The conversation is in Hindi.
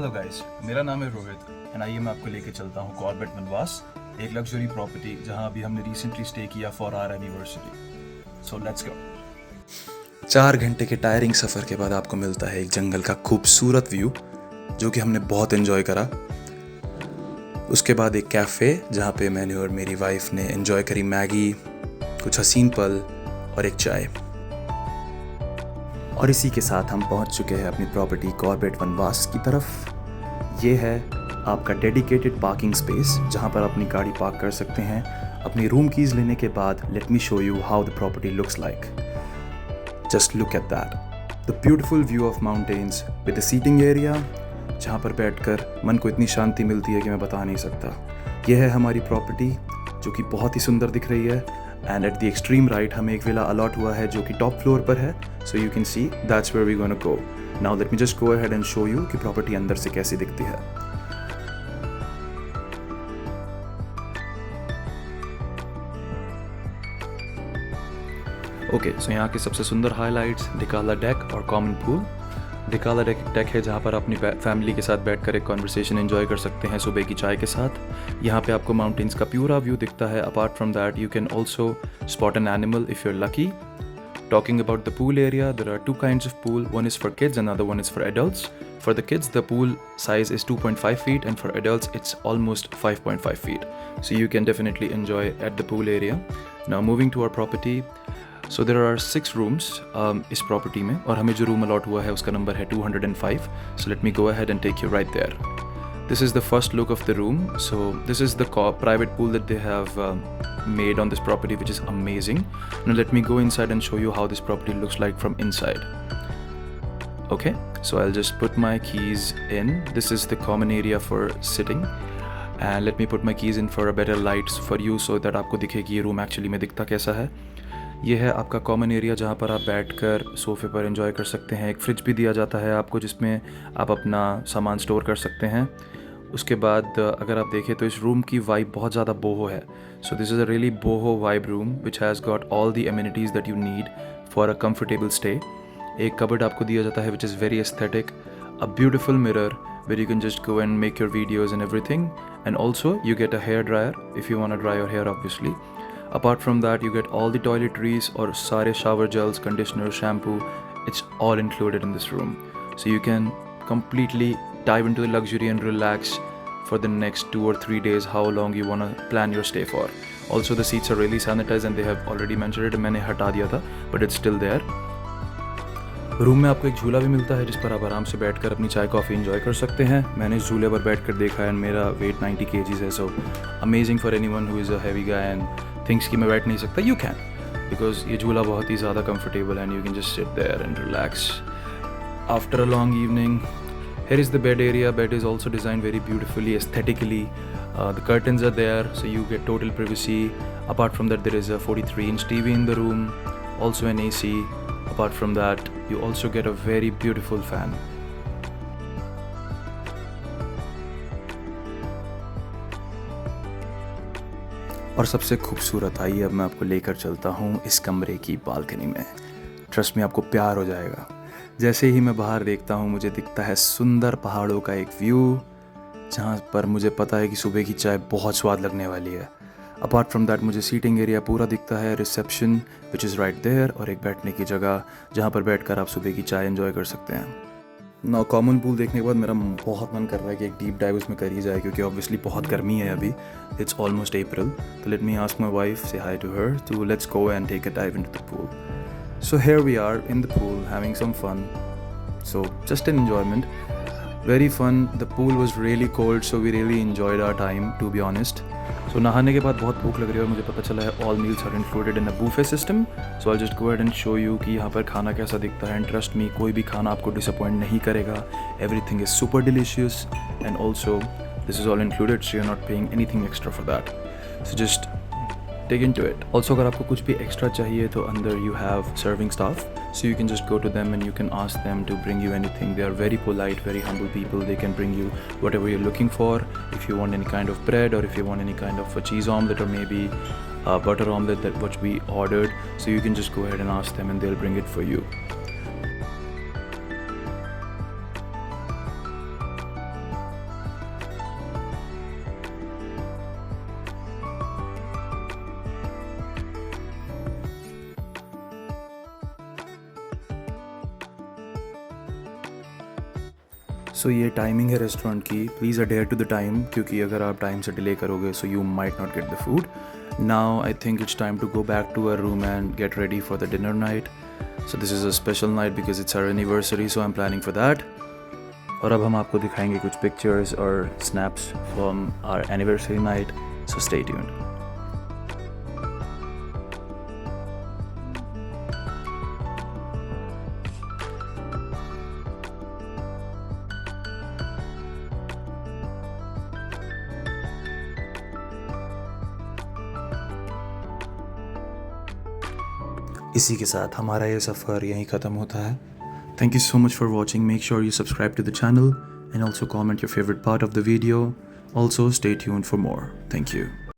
हेलो गाइस, मेरा नाम है रोहित एंड आइए मैं आपको लेके चलता हूँ कॉर्बेट वनवास, एक लग्जरी प्रॉपर्टी जहाँ अभी हमने रिसेंटली स्टे किया for our anniversary. So let's go. 4 घंटे के टायरिंग सफ़र के बाद आपको मिलता है एक जंगल का खूबसूरत व्यू जो कि हमने बहुत एंजॉय करा। उसके बाद एक कैफ़े जहाँ पे मैंने और मेरी वाइफ ने एंजॉय करी मैगी, कुछ हसीन पल और एक चाय। और इसी के साथ हम पहुँच चुके हैं अपनी प्रॉपर्टी कॉर्बेट वनवास की तरफ। ये है आपका डेडिकेटेड पार्किंग स्पेस जहाँ पर अपनी गाड़ी पार्क कर सकते हैं। अपनी रूम कीज़ लेने के बाद let me show you how the property looks like. Just look at that. The beautiful view of mountains with the seating area जहाँ पर बैठकर मन को इतनी शांति मिलती है कि मैं बता नहीं सकता। यह है हमारी प्रॉपर्टी जो कि बहुत ही सुंदर दिख रही है and at the extreme right हमें एक विला अलॉट हुआ है जो कि टॉप फ्लोर पर है। So you can see that's where we gonna go. Now let me just go ahead and show you कि प्रॉपर्टी अंदर से कैसी दिखती है। ओके, सो यहाँ के सबसे सुंदर हाइलाइट्स डिकाला डेक और कॉमन पूल। डिकाला डेक है जहाँ पर अपनी फैमिली के साथ बैठकर एक कॉन्वर्सेशन एंजॉय कर सकते हैं सुबह की चाय के साथ। यहाँ पे आपको माउंटेन्स का प्यूरा व्यू दिखता है। Apart from that you can also spot an animal if you are lucky. Talking about the pool area, there are two kinds of pool. One is for kids, another one is for adults. For the kids, the pool size is 2.5 feet, and for adults, it's almost 5.5 feet. So you can definitely enjoy at the pool area. Now moving to our property. So there are 6 rooms इस property में, और हमें जो room allot हुआ है उसका number है 205. So let me go ahead and take you right there. This is the first look of the room. So this is the private pool that they have made on this property, which is amazing. Now let me go inside and show you how this property looks like from inside. Okay, so I'll just put my keys in. This is the common area for sitting. And let me put my keys in for a better light for you so that आपको दिखे कि ये room actually में दिखता कैसा है। ये है आपका कॉमन एरिया जहाँ पर आप बैठकर सोफ़े पर एंजॉय कर सकते हैं। एक फ्रिज भी दिया जाता है आपको जिसमें आप अपना सामान स्टोर कर सकते हैं। उसके बाद अगर आप देखें तो इस रूम की वाइब बहुत ज़्यादा बोहो है। सो this is a really बोहो vibe room which has got all the amenities that you need for a comfortable stay. एक कबर्ड आपको दिया जाता है which is very aesthetic, a beautiful mirror where you can just go and make your videos and everything, and also you get a hair dryer if you want to dry your hair obviously. Apart from that you get all the toiletries or sare shower gels, conditioner, shampoo, it's all included in this room. So you can completely dive into the luxury and relax for the next 2 or 3 days, how long you want to plan your stay for. Also the seats are really sanitized and they have already mentioned it, मैंने हटा दिया था but it's still there. Room में आपको एक झूला भी मिलता है जिस पर आप आराम से बैठकर अपनी चाय कॉफ़ी एंजॉय कर सकते हैं। मैंने इस झूले पर बैठकर देखा है, मेरा वेट 90 kgs है। So amazing for anyone who is a heavy guy and thinks कि मैं बैठ नहीं सकता। यू कैन, बिकॉज ये झूला बहुत ही ज़्यादा कंफर्टेबल है and you can just sit there and relax after a long evening. Here is the bed area. Bed is also designed very beautifully, aesthetically. The curtains are there, so you get total privacy. Apart from that, there is a 43-inch TV in the room, also an AC. Apart from that, you also get a very beautiful fan. और सबसे खूबसूरत, आइए अब मैं आपको लेकर चलता हूँ इस कमरे की बालकनी में। ट्रस्ट में आपको प्यार हो जाएगा। जैसे ही मैं बाहर देखता हूँ मुझे दिखता है सुंदर पहाड़ों का एक व्यू जहाँ पर मुझे पता है कि सुबह की चाय बहुत स्वाद लगने वाली है। अपार्ट फ्रॉम दैट मुझे सीटिंग एरिया पूरा दिखता है, reception which is right there, और एक बैठने की जगह जहाँ पर बैठकर आप सुबह की चाय एंजॉय कर सकते हैं। ना कॉमन पूल देखने के बाद मेरा बहुत मन कर रहा है कि एक डीप डाइव उसमें करी जाए क्योंकि ऑब्वियसली बहुत गर्मी है अभी। It's almost April. तो let me ask my wife, say hi to her, तो let's go and take a dive into the pool. So here we are in the pool having some fun. So just an enjoyment. Very fun. The pool was really cold, so we really enjoyed our time, to be honest. So नहाने के बाद बहुत भूख लग रही है और मुझे पता चला है all meals are included in a buffet system. So I'll just go ahead and show you कि यहाँ पर खाना कैसा दिखता है. And trust me, कोई भी खाना आपको disappoint नहीं करेगा. Everything is super delicious, and also this is all included, so you're not paying anything extra for that. So just dig into it. Also अगर आपको कुछ भी extra चाहिए तो अंदर you have serving staff, so you can just go to them and you can ask them to bring you anything. They are very polite, very humble people. They can bring you whatever you're looking for. If you want any kind of bread, or if you want any kind of a cheese omelette, or maybe a butter omelette that what we ordered, so you can just go ahead and ask them and they'll bring it for you. सो ये टाइमिंग है रेस्टोरेंट की, please adhere to the time, क्योंकि अगर आप टाइम से डिले करोगे so you might not get the food. Now I think it's time to go back to our room and get ready for the dinner night. So this is a special night because it's our anniversary, so I am planning for that. और अब हम आपको दिखाएंगे कुछ पिक्चर्स और snaps from our anniversary night, so stay tuned. इसी के साथ हमारा ये सफ़र यहीं ख़त्म होता है. Thank you so much for watching. Make sure you subscribe to the channel and also comment your favourite part of the video. Also stay tuned for more. Thank you.